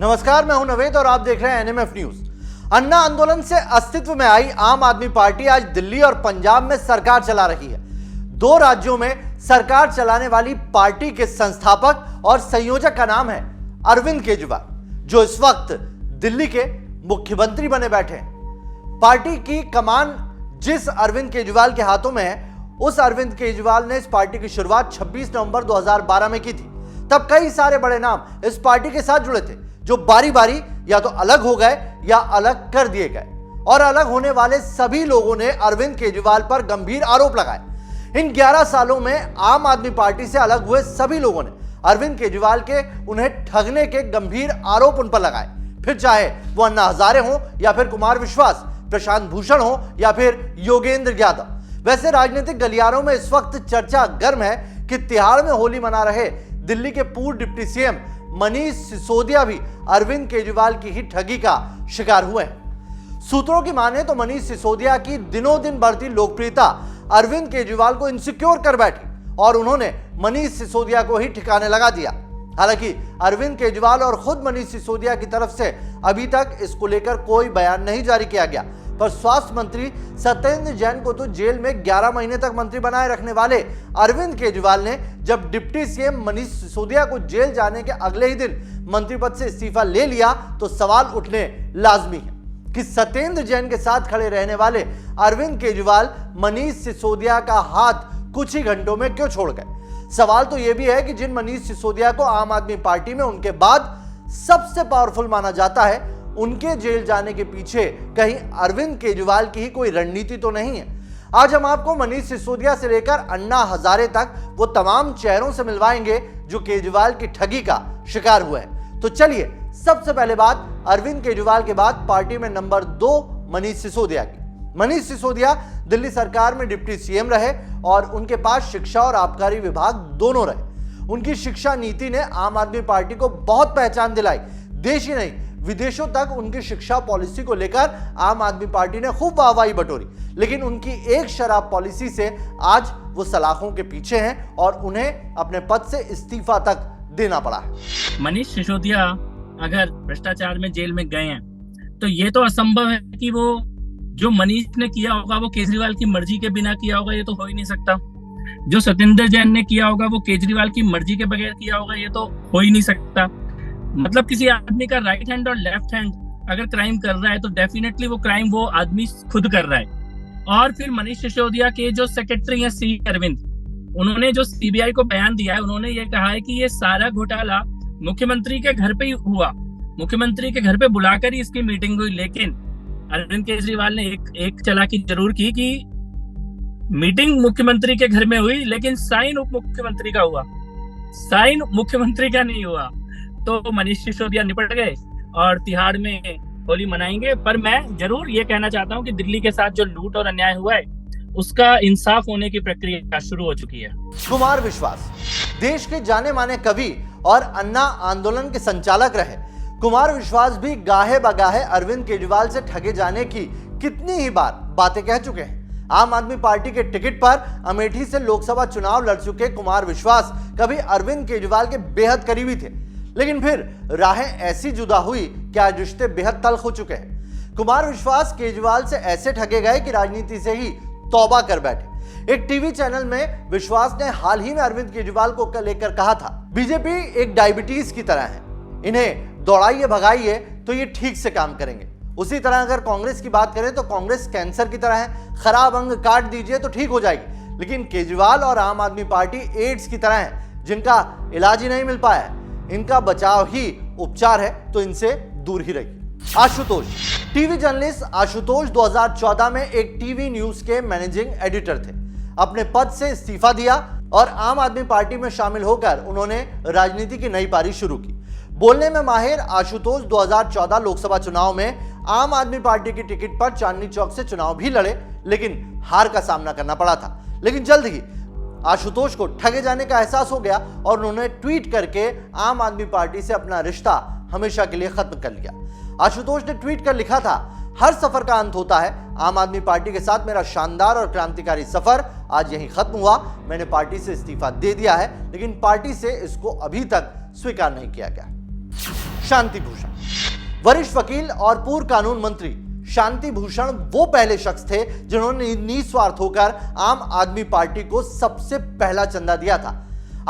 नमस्कार, मैं हूं नवेद और आप देख रहे हैं एनएमएफ न्यूज। अन्ना आंदोलन से अस्तित्व में आई आम आदमी पार्टी आज दिल्ली और पंजाब में सरकार चला रही है। दो राज्यों में सरकार चलाने वाली पार्टी के संस्थापक और संयोजक का नाम है अरविंद केजरीवाल, जो इस वक्त दिल्ली के मुख्यमंत्री बने बैठे हैं। पार्टी की कमान जिस अरविंद केजरीवाल के हाथों में है, उस अरविंद केजरीवाल ने इस पार्टी की शुरुआत 26 नवंबर 2012 में की थी। तब कई सारे बड़े नाम इस पार्टी के साथ जुड़े थे, जो बारी बारी या तो अलग हो गए या अलग कर दिए गए, और अलग होने वाले सभी लोगों ने अरविंद केजरीवाल पर गंभीर आरोप लगाए। इन 11 सालों में आम आदमी पार्टी से अलग हुए सभी लोगों ने अरविंद केजरीवाल के उन्हें ठगने के गंभीर आरोप उन पर लगाए, फिर चाहे वो अन्ना हजारे हो या फिर कुमार विश्वास, प्रशांत भूषण हो या फिर योगेंद्र यादव। वैसे राजनीतिक गलियारों में इस वक्त चर्चा गर्म है कि तिहाड़ में होली मना रहे दिल्ली के पूर्व डिप्टी सीएम मनीष सिसोदिया भी अरविंद केजरीवाल की ही ठगी का शिकार हुए हैं। सूत्रों की माने तो मनीष सिसोदिया की दिनों दिन बढ़ती लोकप्रियता अरविंद केजरीवाल को इनसिक्योर कर बैठी और उन्होंने मनीष सिसोदिया को ही ठिकाने लगा दिया। हालांकि अरविंद केजरीवाल और खुद मनीष सिसोदिया की तरफ से अभी तक इसको लेकर कोई बयान नहीं जारी किया गया, पर स्वास्थ्य मंत्री सत्येंद्र जैन को तो जेल में 11 महीने तक मंत्री बनाए रखने वाले अरविंद केजरीवाल ने जब डिप्टी सीएम मनीष सिसोदिया को जेल जाने के अगले ही दिन मंत्री पद से इस्तीफा ले लिया, तो सवाल उठने लाजमी है कि सत्येंद्र जैन के साथ खड़े रहने वाले अरविंद केजरीवाल मनीष सिसोदिया का हाथ कुछ ही घंटों में क्यों छोड़ गए। सवाल तो यह भी है कि जिन मनीष सिसोदिया को आम आदमी पार्टी में उनके बाद सबसे पावरफुल माना जाता है, उनके जेल जाने के पीछे कहीं अरविंद केजरीवाल की ही कोई रणनीति तो नहीं है। आज हम आपको मनीष सिसोदिया से लेकर अन्ना हजारे तक वो तमाम चेहरों से मिलवाएंगे जो केजरीवाल की ठगी का शिकार हुए हैं। तो चलिए, सबसे पहले बात अरविंद केजरीवाल के बाद पार्टी में नंबर 2 मनीष सिसोदिया की। मनीष सिसोदिया दिल्ली सरकार में डिप्टी सीएम रहे और उनके पास शिक्षा और आबकारी विभाग दोनों रहे। उनकी शिक्षा नीति ने आम आदमी पार्टी को बहुत पहचान दिलाई। देश ही नहीं, विदेशों तक उनकी शिक्षा पॉलिसी को लेकर आम आदमी पार्टी ने खूब वाहवाही बटोरी, लेकिन उनकी एक शराब पॉलिसी से आज वो सलाखों के पीछे हैं और उन्हें अपने पद से इस्तीफा तक देना पड़ा है। मनीष सिसोदिया अगर भ्रष्टाचार में जेल में गए हैं तो ये तो असंभव है कि वो जो मनीष ने किया होगा वो केजरीवाल की मर्जी के बिना किया होगा, ये तो हो ही नहीं सकता। जो सत्येंद्र जैन ने किया होगा वो केजरीवाल की मर्जी के बगैर किया होगा, ये तो हो ही नहीं सकता। मतलब किसी आदमी का राइट हैंड और लेफ्ट हैंड अगर क्राइम कर रहा है तो डेफिनेटली वो क्राइम वो आदमी खुद कर रहा है। और फिर मनीष सिसोदिया के जो सेक्रेटरी हैं सी अरविंद, उन्होंने जो सीबीआई को बयान दिया है, उन्होंने ये कहा है कि ये सारा घोटाला मुख्यमंत्री के घर पे ही हुआ, मुख्यमंत्री के घर पे बुलाकर ही इसकी मीटिंग हुई। लेकिन अरविंद केजरीवाल ने एक चालाकी जरूर की कि मीटिंग मुख्यमंत्री के घर में हुई, लेकिन साइन उप मुख्यमंत्री का हुआ, साइन मुख्यमंत्री का नहीं हुआ। तो मनीष सिसोदिया निपट गए और तिहाड़ में होली मनाएंगे। पर मैं जरूर ये कहना चाहता हूँ कि दिल्ली के साथ जो लूट और अन्याय हुआ है उसका इंसाफ होने की प्रक्रिया शुरू हो चुकी है। कुमार विश्वास देश के जाने माने कवि और अन्ना आंदोलन के संचालक रहे कुमार विश्वास भी गाहे बगाहे अरविंद केजरीवाल से ठगे जाने की कितनी ही बार बातें कह चुके हैं। आम आदमी पार्टी के टिकट पर अमेठी से लोकसभा चुनाव लड़ चुके कुमार विश्वास कभी अरविंद केजरीवाल के बेहद करीबी थे, लेकिन फिर राहें ऐसी जुदा हुई कि आज रिश्ते बेहद तल्ख हो चुके हैं। कुमार विश्वास केजरीवाल से ऐसे ठगे गए कि राजनीति से ही तौबा कर बैठे। एक टीवी चैनल में विश्वास ने हाल ही में अरविंद केजरीवाल को लेकर कहा था, बीजेपी एक डायबिटीज की तरह है, इन्हें दौड़ाइए भगाइए तो ये ठीक से काम करेंगे। उसी तरह अगर कांग्रेस की बात करें तो कांग्रेस कैंसर की तरह है, खराब अंग काट दीजिए तो ठीक हो जाएगी। लेकिन केजरीवाल और आम आदमी पार्टी एड्स की तरह है, जिनका इलाज ही नहीं मिल पाया है, इनका बचाव ही उपचार है, तो इनसे दूर ही रहिए। आशुतोष टीवी जर्नलिस्ट आशुतोष 2014 में एक टीवी न्यूज के मैनेजिंग एडिटर थे। अपने पद से इस्तीफा दिया और आम आदमी पार्टी में शामिल होकर उन्होंने राजनीति की नई पारी शुरू की। बोलने में माहिर आशुतोष 2014 लोकसभा चुनाव में आम आदमी पार्टी की टिकट पर चांदनी चौक से चुनाव भी लड़े, लेकिन हार का सामना करना पड़ा था। लेकिन जल्द ही आशुतोष को ठगे जाने का एहसास हो गया और उन्होंने ट्वीट करके आम आदमी पार्टी से अपना रिश्ता हमेशा के लिए खत्म कर लिया। आशुतोष ने ट्वीट कर लिखा था, हर सफर का अंत होता है। आम आदमी पार्टी के साथ मेरा शानदार और क्रांतिकारी सफर आज यहीं खत्म हुआ। मैंने पार्टी से इस्तीफा दे दिया है, लेकिन पार्टी से इसको अभी तक स्वीकार नहीं किया गया। शांति भूषण। वरिष्ठ वकील और पूर्व कानून मंत्री शांति भूषण वो पहले शख्स थे जिन्होंने निस्वार्थ होकर आम आदमी पार्टी को सबसे पहला चंदा दिया था।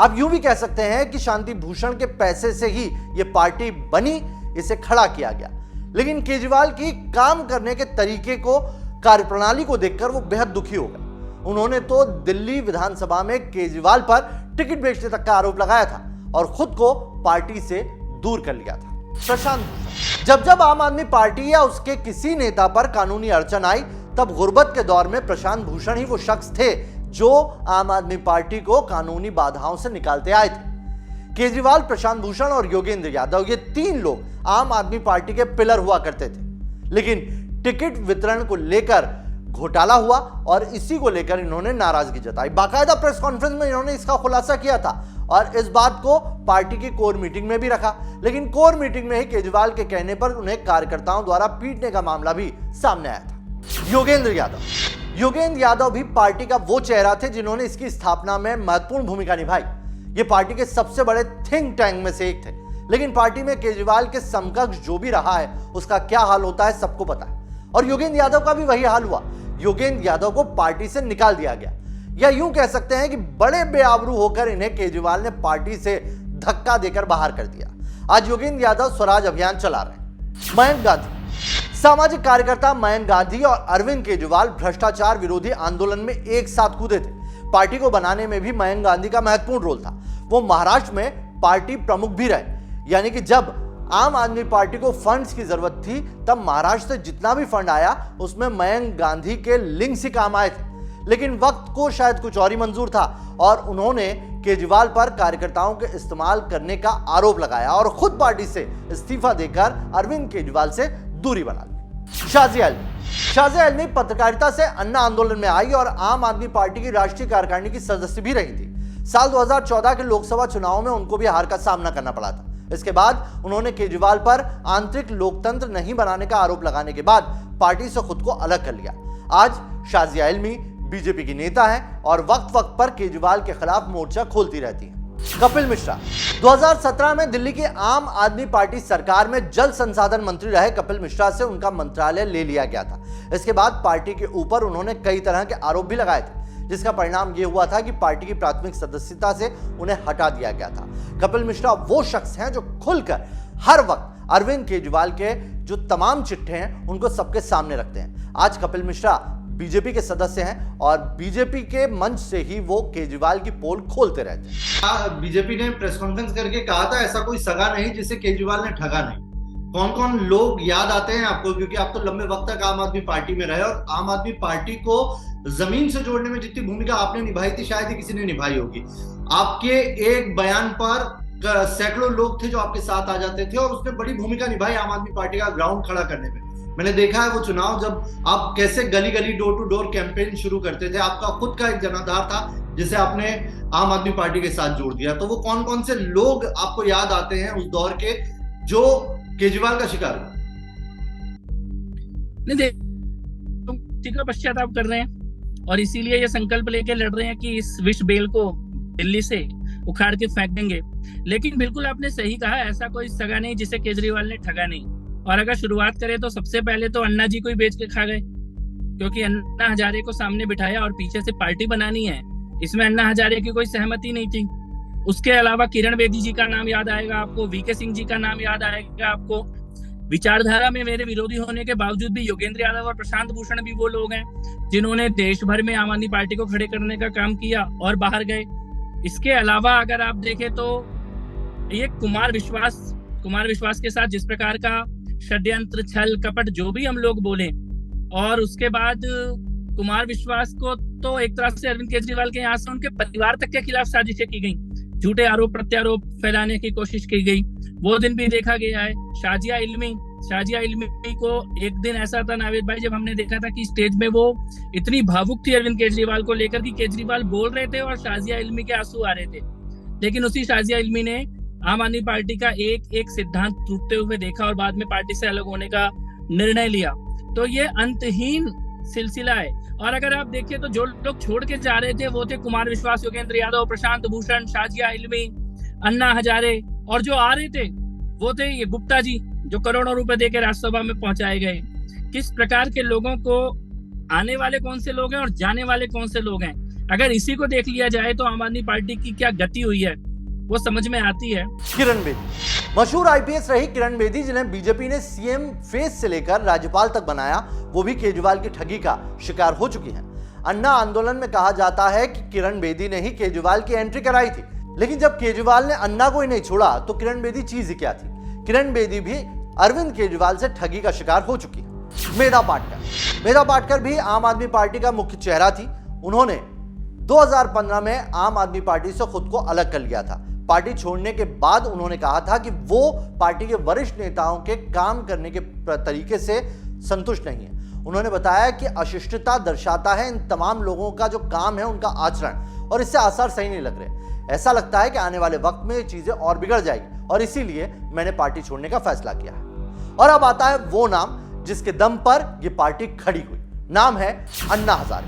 आप यूं भी कह सकते हैं कि शांति भूषण के पैसे से ही यह पार्टी बनी, इसे खड़ा किया गया। लेकिन केजरीवाल की काम करने के तरीके को, कार्यप्रणाली को देखकर वो बेहद दुखी हो गए। उन्होंने तो दिल्ली विधानसभा में केजरीवाल पर टिकट बेचने तक का आरोप लगाया था और खुद को पार्टी से दूर कर लिया था। प्रशांत भूषण, जब आम आदमी पार्टी या उसके किसी नेता पर कानूनी अड़चन आई, तब गुर्बत के दौर में प्रशांत भूषण ही वो शख्स थे जो आम आदमी पार्टी को कानूनी बाधाओं से निकालते आए थे। केजरीवाल, प्रशांत भूषण और योगेंद्र यादव, ये तीन लोग आम आदमी पार्टी के पिलर हुआ करते थे। लेकिन टिकट वितरण को लेकर घोटाला हुआ और इसी को लेकर इन्होंने नाराजगी जताई। बाकायदा प्रेस कॉन्फ्रेंस में इन्होंने इसका खुलासा किया था और इस बात को पार्टी की कोर मीटिंग में भी रखा। लेकिन कोर मीटिंग में ही केजरीवाल के कहने पर उन्हें कार्यकर्ताओं द्वारा पीटने का मामला भी सामने आया था। योगेंद्र यादव भी पार्टी का वो चेहरा थे जिन्होंने इसकी स्थापना में महत्वपूर्ण भूमिका निभाई। ये पार्टी के सबसे बड़े थिंक टैंक में से एक थे। लेकिन पार्टी में केजरीवाल के समकक्ष जो भी रहा है उसका क्या हाल होता है सबको पता है, और योगेंद्र यादव का भी वही हाल हुआ। योगेंद्र यादव को पार्टी से निकाल दिया गया, या यूं कह सकते हैं कि बड़े बेआबरू होकर इन्हें केजरीवाल ने पार्टी से धक्का देकर बाहर कर दिया। आज योगेंद्र यादव स्वराज अभियान चला रहे हैं। मयंक गांधी, सामाजिक कार्यकर्ता मयंक गांधी और अरविंद केजरीवाल भ्रष्टाचार विरोधी आंदोलन में एक साथ कूदे थे। पार्टी को बनाने में भी मयंक गांधी का महत्वपूर्ण रोल था। वो महाराष्ट्र में पार्टी प्रमुख भी रहे, यानी कि जब आम आदमी पार्टी को फंड्स की जरूरत थी तब महाराष्ट्र से जितना भी फंड आया उसमें मयंक गांधी के लिंक्स ही काम आए थे। लेकिन वक्त को शायद कुछ और ही मंजूर था और उन्होंने केजरीवाल पर कार्यकर्ताओं के इस्तेमाल करने का आरोप लगाया और खुद पार्टी से इस्तीफा देकर अरविंद केजरीवाल से दूरी बना ली। शाजिया इल्मी पत्रकारिता से अन्ना आंदोलन में आई और आम आदमी पार्टी की राष्ट्रीय कार्यकारिणी की सदस्य भी रही थी। साल 2014 के लोकसभा चुनाव में उनको भी हार का सामना करना पड़ा था। इसके बाद उन्होंने केजरीवाल पर आंतरिक लोकतंत्र नहीं बनाने का आरोप लगाने के बाद पार्टी से खुद को अलग कर लिया। आज शाजिया इल्मी बीजेपी की नेता है और वक्त वक्त पर केजरीवाल के खिलाफ मोर्चा खोलती रहती है। कपिल मिश्रा, 2017 में दिल्ली की आम आदमी पार्टी सरकार में जल संसाधन मंत्री रहे कपिल मिश्रा से उनका मंत्रालय ले लिया गया था। इसके बाद पार्टी के ऊपर उन्होंने कई तरह के आरोप भी लगाए थे, जिसका परिणाम यह हुआ था कि पार्टी की प्राथमिक सदस्यता से उन्हें हटा दिया गया था। कपिल मिश्रा वो शख्स हैं जो खुलकर हर वक्त अरविंद केजरीवाल के जो तमाम चिट्ठे हैं उनको सबके सामने रखते हैं। आज कपिल मिश्रा बीजेपी के सदस्य हैं और बीजेपी के मंच से ही वो केजरीवाल की पोल खोलते रहते हैं। बीजेपी ने प्रेस कॉन्फ्रेंस करके कहा था ऐसा कोई सगा नहीं जिसे केजरीवाल ने ठगा नहीं। कौन कौन लोग याद आते हैं आपको, क्योंकि आप तो लंबे वक्त तक आम आदमी पार्टी में रहे और आम आदमी पार्टी को जमीन से जोड़ने में जितनी भूमिका आपने निभाई थी शायद ही किसी ने निभाई होगी। आपके एक बयान पर सैकड़ों लोग थे जो आपके साथ आ जाते थे और उसने बड़ी भूमिका निभाई आम आदमी पार्टी का ग्राउंड खड़ा करने में। मैंने देखा है वो चुनाव जब आप कैसे गली गली डोर टू डोर कैंपेन शुरू करते थे। आपका खुद का एक जनाधार था जिसे आपने आम आदमी पार्टी के साथ जोड़ दिया। तो वो कौन कौन से लोग आपको याद आते हैं उस दौर के जो केजरीवाल का शिकार हुआ? का पश्चाताप कर रहे हैं और इसीलिए ये संकल्प लेके लड़ रहे हैं कि इस विश्व बेल को दिल्ली से उखाड़ के फेंक देंगे। लेकिन बिल्कुल आपने सही कहा, ऐसा कोई सगा नहीं जिसे केजरीवाल ने ठगा नहीं। और अगर शुरुआत करें तो सबसे पहले तो अन्ना जी को ही बेच के खा गए, क्योंकि अन्ना हजारे को सामने बिठाया और पीछे से पार्टी बनानी है, इसमें अन्ना हजारे की कोई सहमति नहीं थी। उसके अलावा किरण बेदी जी का नाम याद आएगा आपको, वीके सिंह जी का नाम याद आएगा आपको। विचारधारा में मेरे विरोधी होने के बावजूद भी योगेंद्र यादव और प्रशांत भूषण भी वो लोग हैं जिन्होंने देश भर में आम आदमी पार्टी को खड़े करने का काम किया और बाहर गए। इसके अलावा अगर आप देखें तो ये कुमार विश्वास के साथ जिस प्रकार का षड्यंत्र, छल कपट जो भी हम लोग बोले, और उसके बाद कुमार विश्वास को तो एक तरह से अरविंद केजरीवाल के यहाँ से उनके परिवार तक के खिलाफ साजिशें की गई, झूठे आरोप प्रत्यारोप फैलाने की कोशिश की गई, वो दिन भी देखा गया है। शाजिया इल्मी को एक दिन ऐसा था नावेद भाई जब हमने देखा था कि स्टेज में वो इतनी भावुक थी अरविंद केजरीवाल को लेकर कि केजरीवाल बोल रहे थे और शाजिया इल्मी के आंसू आ रहे थे। लेकिन उसी शाजिया इल्मी ने आम आदमी पार्टी का एक सिद्धांत टूटते हुए देखा और बाद में पार्टी से अलग होने का निर्णय लिया। तो ये अंतहीन सिलसिला है। और अगर आप देखिए तो जो लोग छोड़ के जा रहे थे वो थे कुमार विश्वास, योगेंद्र यादव, प्रशांत भूषण, शाजिया इल्मी, अन्ना हजारे, और जो आ रहे थे वो थे ये गुप्ता जी, जो करोड़ों रुपए देके राज्यसभा में पहुंचाए गए। किस प्रकार के लोगों को, आने वाले कौन से लोग हैं और जाने वाले कौन से लोग हैं, अगर इसी को देख लिया जाए तो आम आदमी पार्टी की क्या गति हुई है वो समझ में आती है। किरण बेदी, मशहूर आईपीएस रही किरण बेदी, जिन्हें बीजेपी ने सीएम फेस से लेकर राज्यपाल तक बनाया, वो भी केजरीवाल की ठगी का शिकार हो चुकी हैं। अन्ना आंदोलन में कहा जाता है कि किरण बेदी ने ही केजरीवाल की एंट्री कराई थी, लेकिन जब केजरीवाल ने अन्ना को ही नहीं छोड़ा तो किरण बेदी चीज ही क्या थी। किरण बेदी भी अरविंद केजरीवाल से ठगी का शिकार हो चुकी है। मेधा पाटकर भी आम आदमी पार्टी का मुख्य चेहरा थी। उन्होंने 2015 में आम आदमी पार्टी से खुद को अलग कर लिया था। पार्टी छोड़ने के बाद उन्होंने कहा था कि वो पार्टी के वरिष्ठ नेताओं के काम करने के तरीके से संतुष्ट नहीं है। उन्होंने बताया कि अशिष्टता दर्शाता है इन तमाम लोगों का जो काम है, उनका आचरण, और इससे आसार सही नहीं लग रहे। ऐसा लगता है कि आने वाले वक्त में चीजें और बिगड़ जाएगी और इसीलिए मैंने पार्टी छोड़ने का फैसला किया है। और अब आता है वो नाम जिसके दम पर यह पार्टी खड़ी हुई। नाम है अन्ना हजारे।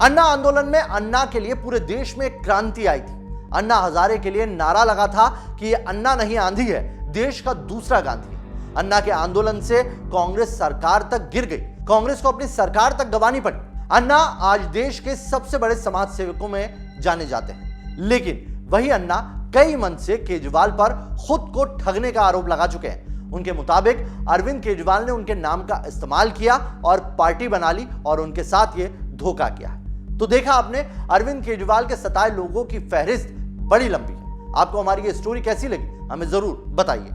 अन्ना आंदोलन में अन्ना के लिए पूरे देश में एक क्रांति आई थी। अन्ना हजारे के लिए नारा लगा था कि ये अन्ना नहीं आंधी है, देश का दूसरा गांधी है। अन्ना के आंदोलन से कांग्रेस सरकार तक गिर गई, कांग्रेस को अपनी सरकार तक गंवानी पड़ी। अन्ना आज देश के सबसे बड़े समाज सेवकों में जाने जाते हैं, लेकिन वही अन्ना कई मंच से केजरीवाल पर खुद को ठगने का आरोप लगा चुके हैं। उनके मुताबिक अरविंद केजरीवाल ने उनके नाम का इस्तेमाल किया और पार्टी बना ली और उनके साथ ये धोखा किया। तो देखा आपने, अरविंद केजरीवाल के सताए लोगों की फहरिस्त बड़ी लंबी है। आपको हमारी ये स्टोरी कैसी लगी हमें जरूर बताइए।